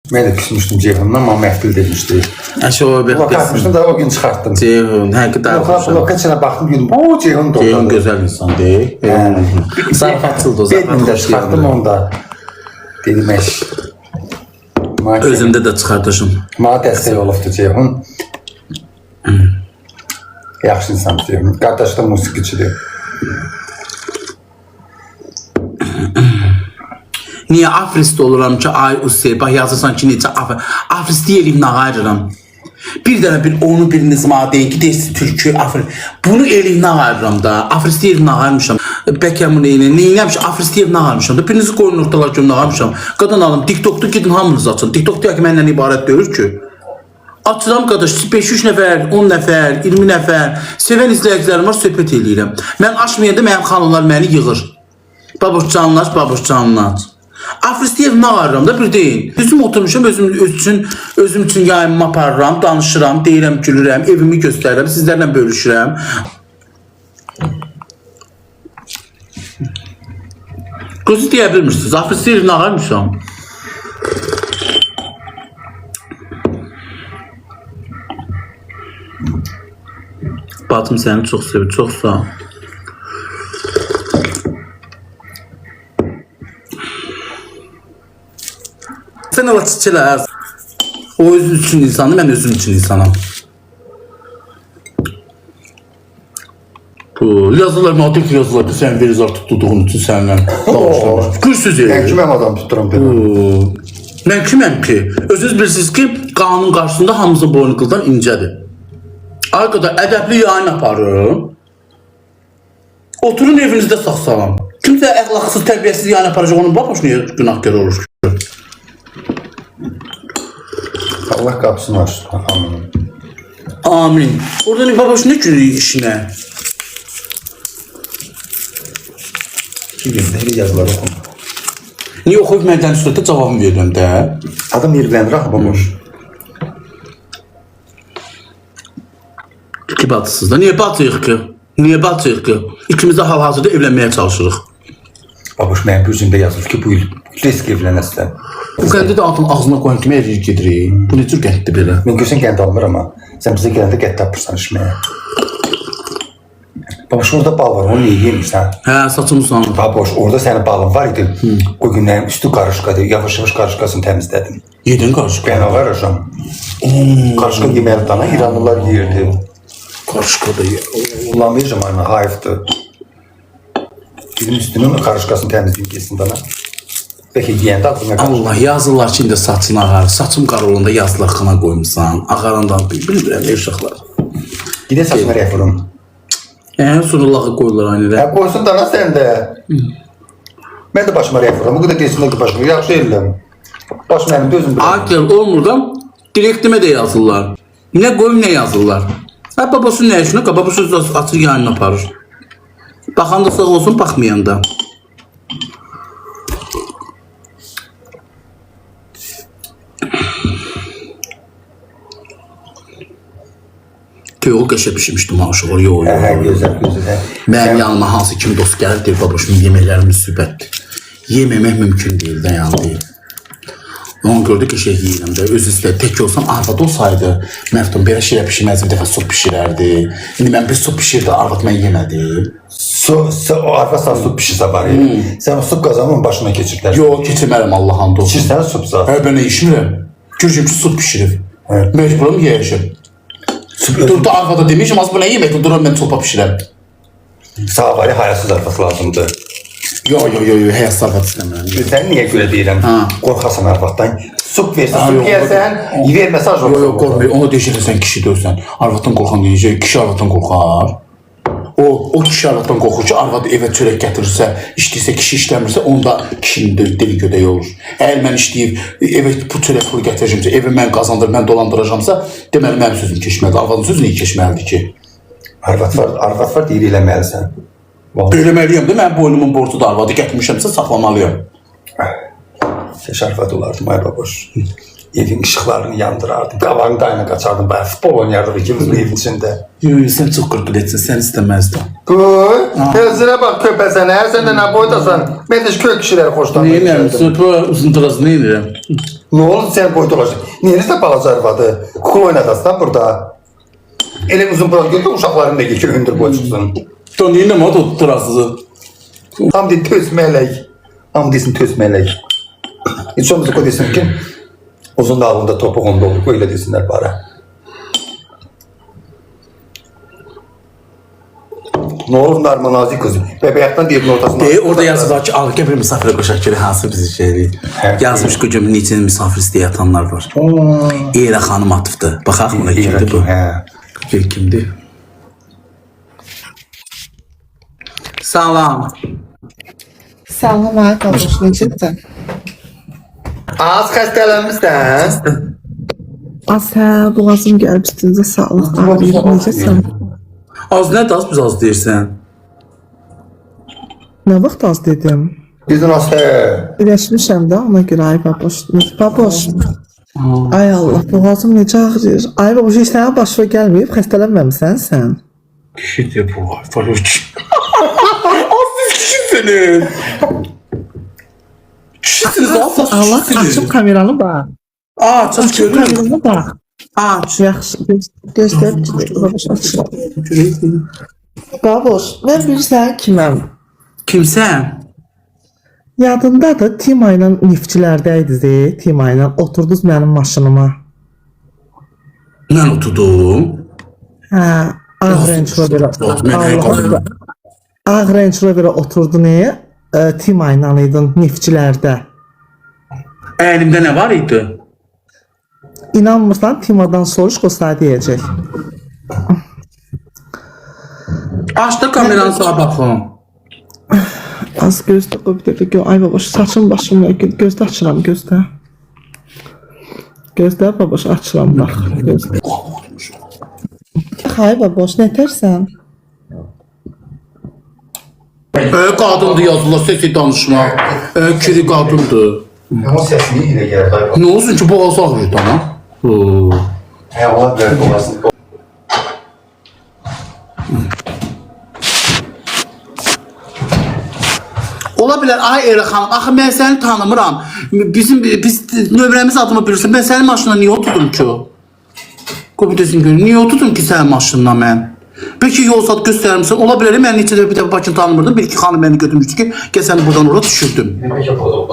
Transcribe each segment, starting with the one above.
Mən də küsmüşdüm Ceyhundan, amma məhfil demişdi. Əşə o bir Lokatmışdım da o gün çıxartdım. Ceyhun, həqiqətən. Lokasiyona baxdım, dedim, o Ceyhun da. Ceyhun gözəl insan deyil. Zarafatçıldı o, Bedmində çıxartdım onu da. Dedim, özümdə də çıxartmışım. Mənə dəstək olubdu Ceyhun. Yaxşı insan Ceyhun. Qardaş da musiqiçidir. Niyə afrist oluram ki, ay Hüseyin, bax yazırsan ki, necə afrist deyəlim, nə ayırıram. Bir dənə bir onu biriniz mənə deyin ki, deyirsin türkü, afrist. Bunu eləyim, nə ayırıram da, afrist deyəlim, nə ayırmışam. Bəlkə bunu neyinəm ki, afrist deyəlim, nə ayırmışam da, birinizi qoyun ortalar ki, nə ayırmışam. Qadan alım, TikTok'da gidin, hamınız açın. TikTok deyək ki, məndən ibarət deyir ki. Açıram qardaş, 5-3 nəfər, 10 nəfər, 20 nəfər, sevən izləyicilərim var, söhbət eləyirəm. Mən açmayanda mənim xanımlar məni yığır. Babuş canlar. Afristiyev nə arıram da bir deyin. Üzüm oturmuşam, özüm üçün yayımımı aparıram, danışıram, deyirəm, gülürəm, evimi göstərirəm, sizlərlə bölüşürəm. Qızı deyə bilmirsiniz, Afristiyev nə arımışam? Batım səni çox sevir, çox sağ ol. Sən ala çiçələr. O özü üçün insandır, mən özüm üçün insanım. Yazılar, maddik yazılar ki, sən verizar tutduğun üçün sənlə bağışlamış. Kürsüz edir. Mən kiməm adam tuturam belə. Mən kiməm ki? Özünüz bilirsiniz ki, qanun qarşısında hamımızın boynu qıldan incədir. Ay qədər ədəbli yayın aparım. Oturun evinizdə sağ-sağlam. Kimsə əxlaqsız, tərbiyəsiz yayın aparacaq, onun baxmışın günahkar olur. Allah qapısını açsın. Amin. Orada babaş ne gülüyor işine? Kimdir? Yazıları oxum. Niye oxuyub məndən üstədə cavabını verirəm də? Adam yerləndir axı baboş. İki batısız da. Niye batıyıq ki? Niye batıyıq ki? İkimiz də hal-hazırda evlənməyə çalışırıq. Baboş, mənim bürcümdə yazılır ki, bu il risk evlənəsən. Bu qəndi də altın ağzına qoyan kimi əvir gedirik. Bu ne tür qənddir belə? Mən görsən qənd almır ama sən bizə gələndə qənd tapırsan işməyə. Baboş, orada bal var, onu niyə yemirsən? Hə, saçımı sanır. Baboş, orada sənin balın var idi. O günlərin üstü qarışqadır, yavaş-yavaş qarışqasını təmizlədim. Yedin qarışqa? Ben var hocam. Qarışqa yeməli dana İranlılar yiyirdi. Qarışqa da yer. Kullanmayacağım aynen, hayıftı. Bizim üstünün qarışqasını təmizleyip yesin dana. Belki yiyəndə aklına qarışqa. Allah yazırlar ki, indi saçın ağar. Saçım qarolunda yazılar xana qoymuşsan. Ağarandan bilmirəm, uşaqlar. Gide saçına refurum. Sonra lağı qoyurlar aynı rəf. Qoysun dana sən də. Mən də başıma refurum. Bu qədər desin ki başıma yaxşı eləm. Baş mənim də özüm biləm. Akil olmurdan direktime de yazırlar. Ne qoyum ne yazırlar. Hə babası ne işinə? Babası açır yayını aparır. Baxan da sağ olsun, baxmayan da. Toyuğu qəşə pişirmişdim aşıqlar, yox. Hə, gözəl. Mənim yanıma hansı kim dost gəlir, deyir, babuşum, yeməklərim müsibətdir. Yeməmək mümkün deyil də, yəni deyil. Onu gördük ki, yiyirəm də, öz istədi, tək olsam, arvad olsaydı, Məftun belə şeylə pişirməz, bir dəfə su pişirərdi. İndi mən bir su pişirdi, arvad mən yemədim. O arvad sana su pişirsə var ya, sən o su qazanın başına keçirlər. Yox, keçirmərəm Allah'ın da olsun. İçirsən su zaten. Hə, ben işmirəm. Görüşüm ki, su pişirib. Mecburum yiyəcəm. Durdu arvada demişim, az bu nə yeməkdir, duram mən çopa pişirəm. Sağ var ya, hayasız arvad lazımdır. Yox, həyat arvad istəmirəm. Sən niyə görə deyirəm? Qorxasan arvaddan. Su versən, su yiyərsən, verməsə arvad. Yox, qorxmayın, onu deşirsən, kişi dövsən. Arvaddan qorxan deyəcək, kişi arvaddan qorxar. O kişi arvaddan qorxur ki, arvad evə çörək gətirirsə, işləyirsə, kişi işləmirsə, onda kişinin dili gödəyi olur. Əgər mən işləyib, evə bu çörək pulu gətirəcəmsə, evi mən qazandır, mən dolandıracamsa, deməli, mənim sözüm keçməlidir. Arvadın sözü niyə keçməlidir ki? Arvad var, deyir eləməlisən. Eləməliyəm də, mən boynumun borcuda arvadı gətirmişəmsə, saxlamalıyam. Səş arvad olardım, ay baboş. Evin ışıklarını yandırardım. Qavanın dayına qaçardım. Bayağı futbol oynardık ikimiz bu evin içinde. Yo, sen çok korkuletsin, sen istemezdin. Gözüne bak köpesene. Her sen de ne boydasan. Ben de şu köy kişileri hoşlanmıyorum. Neyim, süper uzun turası neyim? Ne oldu sen boyut olacak? Neyiniz de balaca arvadı? Kukul oynadasın burada. Ele uzun pırak gördü uşakların da geçiyor hündür boy çıksın. Ton neyim o turası? Tam değil töz melek. Tam değilsin töz melek. Hiç olmazsa o desin ki uzun dağında topuğunda olur. Öyle desinler bana. Ne olur narma nazik kızım. Bebekten diyetin ortasına. Orada yazı var ki alırken bir misafire koşak göre hansı bizi şeydi. Yazmış ki cümlenin içinde misafir isteye yatanlar var. Eyla Hanım atıfdı. Bakaq buna kimdi bu? Gel kimdi? Salam. Salam ay qardaş, necəsən? Az xəstələnmişsən. Az hə, boğazım gəlib üstünüzə sağlıq ağrıyır, necəsən? Az nə az biz az deyirsən? Nə vaxt az dedim? Bizin az hə. Ürəşmişəm də ona görə ay baboş. Baboş. Ay Allah, boğazım necə ağrıyır. Ay baboş, heç sənə başına gəlməyib, xəstələnməmisən sən. Kişidir bu var, Faruç. Az siz kişisiniz. Kişisiniz, az Allah, kişisiniz. açıb kameranı bax. Aç Açıb görürüm. kameranı bax. Aç. Yaxşı, gözləb baboş açıram. Baboş, mən bilirsən kiməm? Kimsən? Yadındadır, Tima ilə neftçilərdəydiniz, Tima ilə oturdunuz mənim maşınıma. Mən oturdum. Hə, ağ Range Rover'a. Allah, ağ Range Rover'a oturdu niyə? Tima ilə idin neftçilərdə. Əlimdə nə var idi? İnanmırsan, Tima'dan soruş, o sənə deyəcək. Açdı kameranı sağa baxın. Az gözlə, qoy bir dəqiqə, ay baboş, saçım başım yox, gözlə açıram, gözlə. Gözlə baboş, açıram, bax, gözlə. Ay baboş, nə tərsən? Qadındır yazılar, sesi danışma. Kiri qadındır. Ama sesini ile geldi. Nə olsun ki, boğazı ağrıydı ama. He ola bilər boğazını. Ola bilər, ay Eyla xanım, axı mən səni tanımıram. Biz nömrəmiz adımı bilirsən, mən sənin maşınına niyə oturdum ki o? Qobidesin görüm, niyə oturdum ki sənin maşınına mən? Bəlkə yol saat göstərmişsən, ola bilər, mən neçə dəfə bir dəfə Bakını tanımırdım, bir iki xanım məni götürmüşdü ki, gəl səni buradan oraya düşürdüm.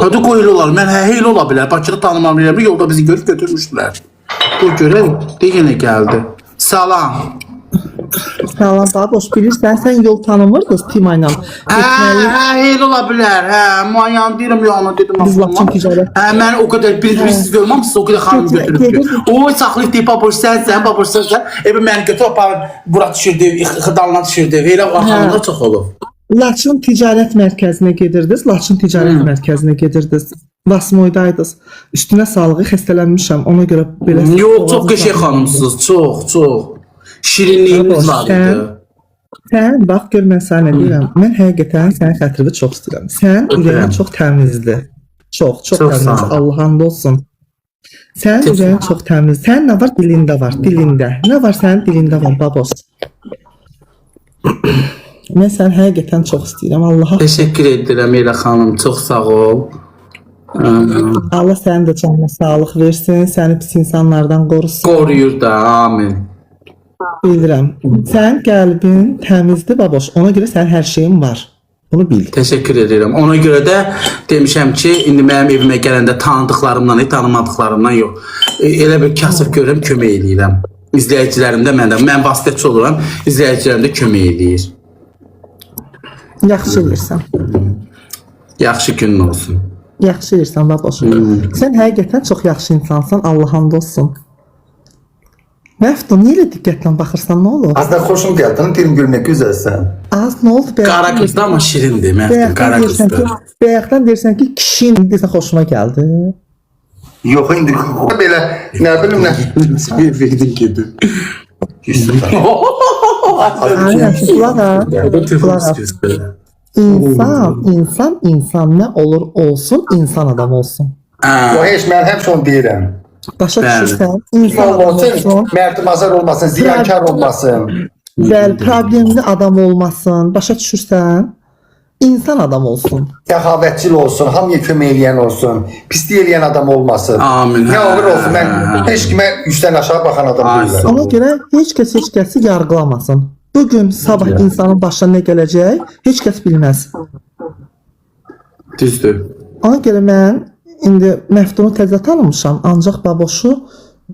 Hadi qoy elə olar, mən elə ola bilər, Bakını tanımam bilirəm, yolda bizi görüb götürmüşdülər. Bu görək, deyənə gəldi. Salam. Salam baboş, bilirsən, sən yol tanımırdınız Tima ilə. Elə ola bilər, muayyan deyirəm, yana dedim. Biz Laçın ticarət. Mən o qədər bilirsiniz görməm, siz o qədər xanım götürüb. Oy, saxlıq deyib, baboş sənsən, baboş sənsən. Məni götür, aparır, bura düşürdü, xıdalına düşürdü. Elə xanımlar çox olub. Laçın ticarət mərkəzinə gedirdiniz, Laçın ticarət mərkəzinə gedirdiniz. Vasmoydaydınız. Üstünə sağlığı, xəstələnmişəm, ona görə belə... Yox, çox qəşəng xanımsınız, çox. Şirinliyiniz var idi. Sən, bax, gör mən sənə deyirəm, mən həqiqətən sənin xətrini çox istəyirəm. Sən ürəyin çox təmizdir. Çox təmiz, Allah hamd olsun. Sənin ürəyin çox təmiz. Sənin nə var? Dilində var, dilində. Nə var sənin dilində var, babos? Mən səni həqiqətən çox istəyirəm, Allaha. Təşəkkür edirəm Eyla xanım, çox sağ ol. Allah sənin də canına sağlıq versin, səni pis insanlardan qorusun. Qoruyur da, amin. Bilirəm. Sənin qəlbin təmizdir, baboş. Ona görə sənin hər şeyin var. Bunu bil. Təşəkkür edirəm. Ona görə də demişəm ki, indi mənim evimə gələndə tanıdıqlarımdan, tanımadıqlarımdan yox. Elə bir kasıb görürəm, kömək eləyirəm. İzləyicilərim də məndən. Mən vasitəçi oluram, izləyicilərim də kömək eləyir. Yaxşı edirsən. Yaxşı günün olsun. Yaxşı edirsən, baboş. Sən həqiqətən çox yaxşı insansan, Allah hamd olsun. Məfton, niyə elə diqqətlə baxırsan, nə olur? Az da xoşum gəldi, dilim görmək gözəlsən. Az, nə oldu? Qara qızdı amma şirindir, Məfton, qara qızdı. Bayaqdan deyirsən ki, kişinin deyirsən xoşuma gəldi. Yox, indi belə, nə bilim, nə? Verdin gedi. Aynen, kulak İnsan nə olur olsun, insan adam olsun. O heç mən həmişə onu deyirəm. Başa Bəli. düşürsən, insan adam olmasın, olsun, mərdimazar olmasın, ziyankar olmasın. bəli, problemli adam olmasın, başa düşürsən, insan adam olsun. Səxavətçil olsun, hamıya kömək eləyən olsun, pislik eləyən adam olmasın. Amin. Nə olur olsun, mən heç kimə üstdən aşağı baxan adam Ay, deyiləm. sağ ol. Ona görə heç kəsi yargılamasın. Bugün, sabah insanın başına nə gələcək, heç kəs bilməz. Düzdür. Ona görə mən indi Məftunu təzə tanımışam, ancaq Baboşu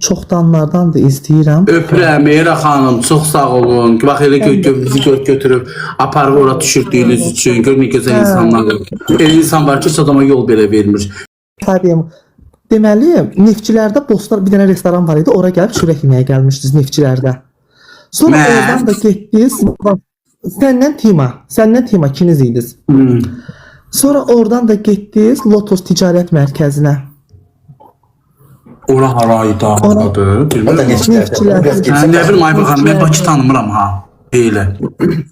çoxdanlardandır izləyirəm. Öpürəm Meyra xanım, çox sağ olun. Bax elə bizi götürüb aparıb ora düşürdüyünüz üçün. Gör nə gözəl insanlar. Elə insan var ki, heç adama yol belə vermir. Tabii. Deməli, Neftçilərdə Bostan bir dənə restoran var idi. Ora gəlib çörək yeməyə gəlmişdiniz Neftçilərdə. Sonra Mən? oradan da getdiniz. Səndən Tima ikiniz idiniz. Sonra oradan da getdiniz Lotus Ticarət Mərkəzinə. Ora haraydı, adı, O da bilmirəm. Neftçilər. Hə, nə bilim, ay baxan, mən Bakı tanımıram ha. Elə.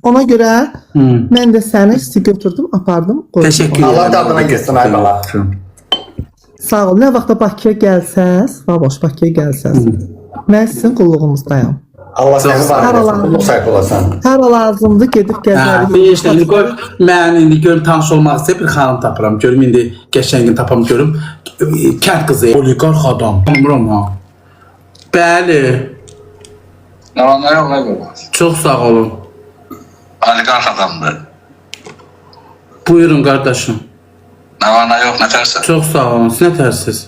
Ona görə mən də səni sizi götürdüm, apardım, qoydum. Təşəkkür Allah edirəm. dadına getsin, ay bala. Sağ ol. Nə vaxtda Bakıya gəlsəz, Baboş Bakıya gəlsəz, mən sizin qulluğunuzdayam. Allah səni Çox var sağ ol. eləsin, qulluq sahib olasan. Hər lazımdır gedib Hə, gəzərik. bir işte indi qoy, mən indi görüm tanış olmaq istəyir bir xanım tapıram. Görüm indi qəşəngin tapam görüm. Kənd qızı, oliqarx adam. Tanımıram ha. Bəli, Ne var ne yok ne var? çox sağ olun. Oligark adamdır. Buyurun qardaşım. Ne var ne yok ne tersi? Çox sağ olun. Siz nə tərsiz?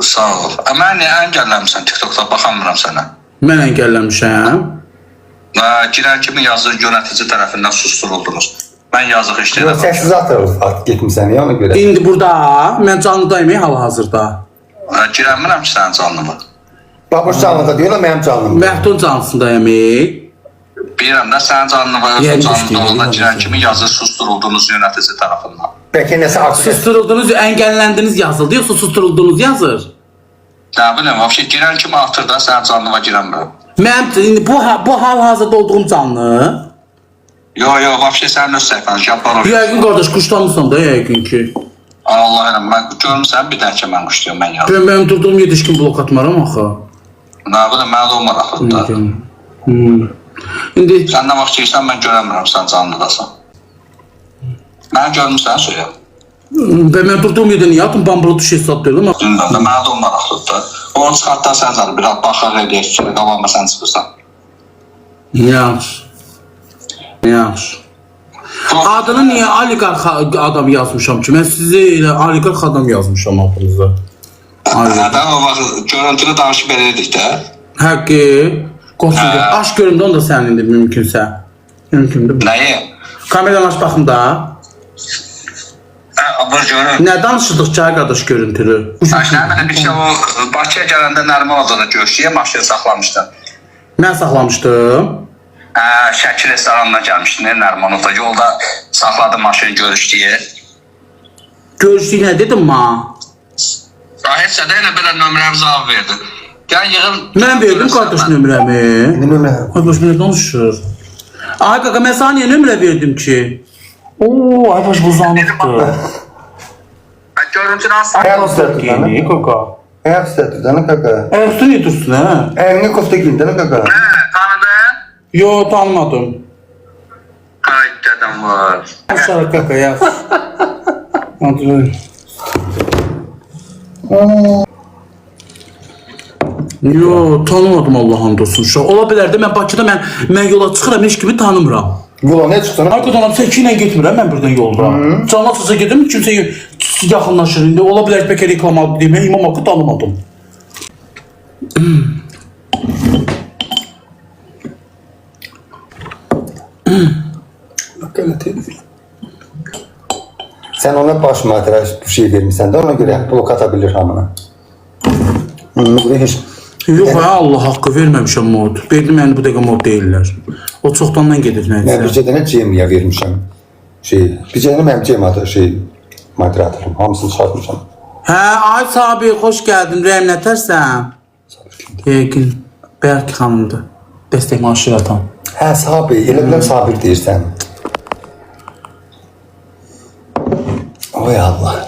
Sağ ol. Ama niye engellemişsin TikTok'ta bakamıram sana? Mən əngəlləmişəm. Giren kimin yazdığı yönetici tarafından susturuldunuz. Ben yazık Yox, işlerim. səssiz atırıq getmişsən ya ona görə. İndi burada mən canlıdayım hal-hazırda. Girenmirəm ki senin canlıma. Babuş canlıda deyirlər, mənim canlımda. Məhdun canlısındayım. Bilirəm də senin canlı ve Yani özün işte, canlıda yani giren işte. kimin yazdığı susturuldunuz yönetici tarafından. Bəlkə nəsə aksiya. Susturuldunuz, əngəlləndiniz yazıldı. Yoxsa susturuldunuz yazır. Ne bileyim, vəbşə giren kimi atır da senin canlıma girenmirəm. Mənim indi bu hal-hazırda olduğum canlı. Yo, vəbşə sənin öz səhifən, Cabbar olur. Yəqin qardaş quşlanmısan da yəqin ki. Allah elə, mən görmüsən bir dənə ki mən quşluyum, mən yazdım. Mən durduğum yetişkin blok atmaram axı. Ne bileyim, mənə də o maraqlıdır da. İndi Sən nə vaxt deyirsən, mən görəmirəm sən canlıdasan. Mən görmüsən söyə. mən durduğum yerdə niyə atım bambulu tuş hesab deyirəm. Dündən də mənə də o maraqlıdır. Onu çıxartdan sən zaten biraz baxaq eləyək ki, qabağıma sən çıxırsan. Yaxşı. Yaxşı. Adını niyə oliqarx adam yazmışam ki? Mən sizi elə oliqarx adam yazmışam adınıza. Nədən o vaxt görüntülü danışıb elədik də. Həqqi. Qoşun. Aç görüm də onda sənindir mümkünsə. Mümkündür. Nəyi? Kameradan aç baxım da. Bu görün. Nə danışırdıq ki, ay qardaş görüntülü? Nə bir şey o Bakıya gələndə Nərman odada görüşüyə maşını saxlamışdı. Mən saxlamışdım. Şəki restoranına gəlmişdi Nərman odada. Yolda saxladı maşını görüşdüyə. Görüşdük nə dedim ma? Heç də elə belə nömrəmi cavab verdi. Gəl yığın. Mən verdim qardaş nömrəmi. Nömrə. Ay baş belə danışır. Ay qaqa mən sana niyə nömrə verdim ki? Oo, ay baş bu zanıqdır. Görüntünü asla. Ayaq üstə tut Yeni dana. qaqa. Ayaq üstə tut dana kaka. Ayaqda niyə dursun hə? Əyninə kofta giyin dana kaka. Tanıdın? Yo, tanımadım. Ay dədəm var. Aşağı qaqa yaz. Hadi. Yo, tanımadım Allah'ın dostum. Şu ola bilər də mən Bakıda mən yola çıxıram, heç kimi tanımıram. Yola nə çıxsan? Arkadan sən ki ilə getmirəm mən buradan yolda. Canla sözə gedim, kimsə yaxınlaşır. İndi ola bilər bəlkə reklam aldı deyə mən İmam Haqqı tanımadım. Sən ona baş material bu şey vermirsən də ona görə blok ata bilir hamına. Bunu heç Yox, hə, Allah haqqı verməmişəm mod. Verdim, yəni bu dəqiqə mod deyirlər. O çoxdandan gedir mən nəyisə. bircə dənə Cemiyə vermişəm. Bircə dənə mənim Cemiyə moderatorum. Hamısını çıxartmışam. Hə, ay Sabir, xoş gəldin. Rəhim nətərsən? Yəqin, Bəlk xanımdır. Dəstək maaşı atan. Hə, Sabir, elə biləm Sabir deyirsən. Oy Allah.